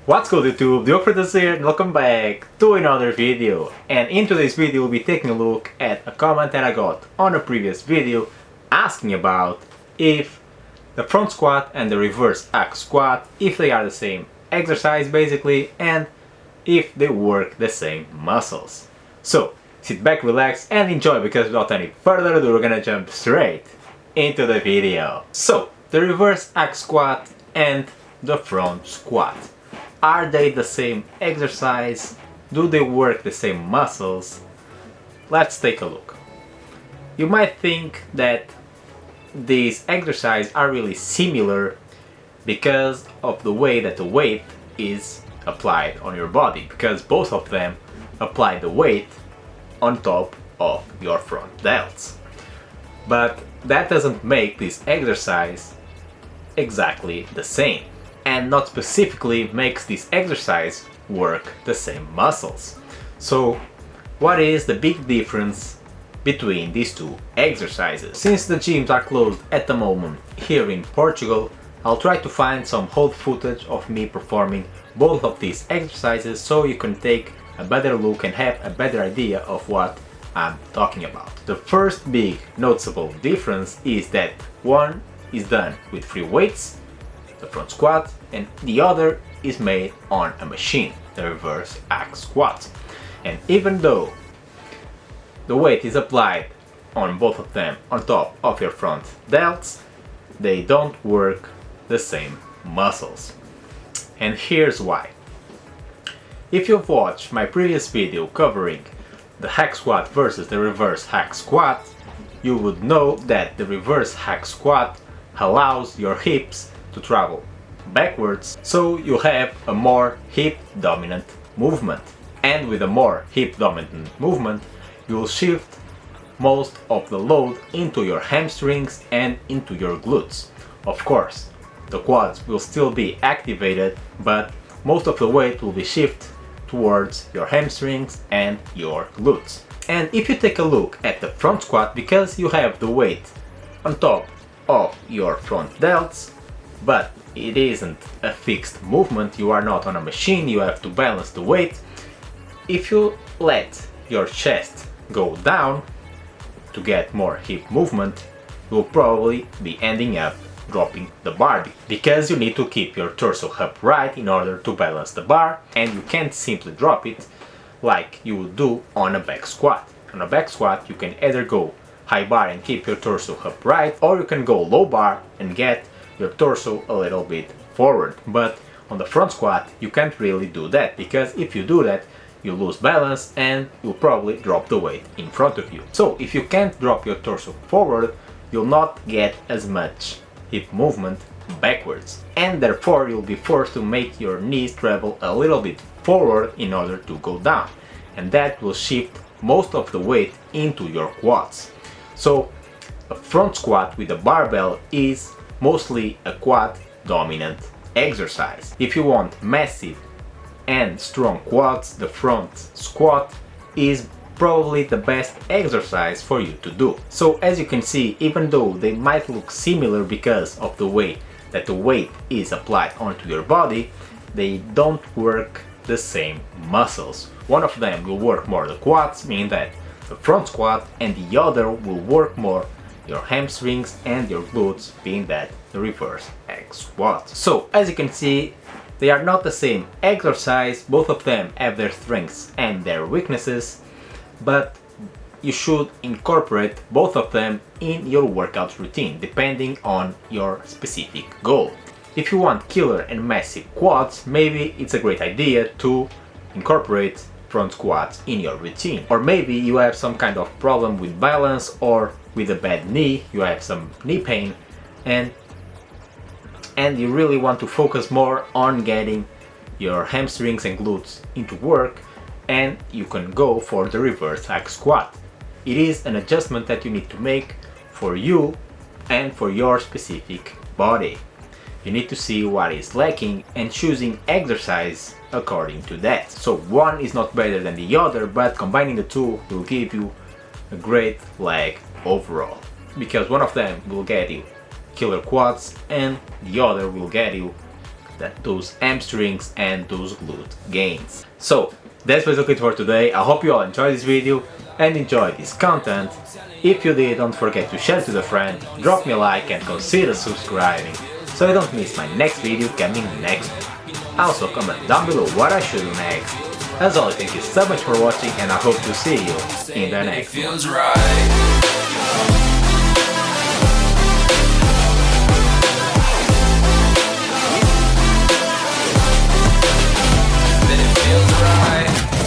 What's good YouTube, Diogo Freitas here and welcome back to another video. And in today's video we'll be taking a look at a comment that I got on a previous video asking about if the front squat and the reverse hack squat, if they are the same exercise basically, and if they work the same muscles. So sit back, relax and enjoy, because without any further ado we're gonna jump straight into the video. So the reverse hack squat and the front squat. Are they the same exercise? Do they work the same muscles? Let's take a look. You might think that these exercises are really similar because of the way that the weight is applied on your body, because both of them apply the weight on top of your front delts. But that doesn't make this exercise exactly the same, and not specifically makes this exercise work the same muscles. So what is the big difference between these two exercises? Since the gyms are closed at the moment here in Portugal, I'll try to find some old footage of me performing both of these exercises so you can take a better look and have a better idea of what I'm talking about. The first big noticeable difference is that one is done with free weights, the front squat, and the other is made on a machine, the reverse hack squat. And even though the weight is applied on both of them on top of your front delts, they don't work the same muscles. And here's why. If you've watched my previous video covering the hack squat versus the reverse hack squat, you would know that the reverse hack squat allows your hips to travel backwards, so you have a more hip dominant movement, and with a more hip dominant movement you will shift most of the load into your hamstrings and into your glutes. Of course, the quads will still be activated, but most of the weight will be shifted towards your hamstrings and your glutes. And if you take a look at the front squat, because you have the weight on top of your front delts, but it isn't a fixed movement, you are not on a machine, you have to balance the weight. If you let your chest go down to get more hip movement, you'll probably be ending up dropping the bar, because you need to keep your torso upright in order to balance the bar, and you can't simply drop it like you would do on a back squat. On a back squat you can either go high bar and keep your torso upright, or you can go low bar and get your torso a little bit forward. But on the front squat you can't really do that, because if you do that you lose balance and you'll probably drop the weight in front of you. So if you can't drop your torso forward, you'll not get as much hip movement backwards, and therefore you'll be forced to make your knees travel a little bit forward in order to go down, and that will shift most of the weight into your quads. So a front squat with a barbell is mostly a quad dominant exercise. If you want massive and strong quads, the front squat is probably the best exercise for you to do. So as you can see, even though they might look similar because of the way that the weight is applied onto your body, they don't work the same muscles. One of them will work more the quads, meaning that the front squat, and the other will work more your hamstrings and your glutes, being that the reverse hack squat. So as you can see, they are not the same exercise, both of them have their strengths and their weaknesses, but you should incorporate both of them in your workout routine depending on your specific goal. If you want killer and massive quads, maybe it's a great idea to incorporate front squats in your routine. Or maybe you have some kind of problem with balance, or with a bad knee, you have some knee pain, and you really want to focus more on getting your hamstrings and glutes into work, and you can go for the reverse hack squat. It is an adjustment that you need to make for you and for your specific body. You need to see what is lacking and choosing exercise according to that. So one is not better than the other, but combining the two will give you a great leg overall, because one of them will get you killer quads and the other will get you those hamstrings and those glute gains. So that's basically it for today. I hope you all enjoyed this video and enjoyed this content. If you did, don't forget to share it with a friend, drop me a like and consider subscribing so you don't miss my next video coming next week. Also comment down below what I should do next. As always, thank you so much for watching and I hope to see you in the next one.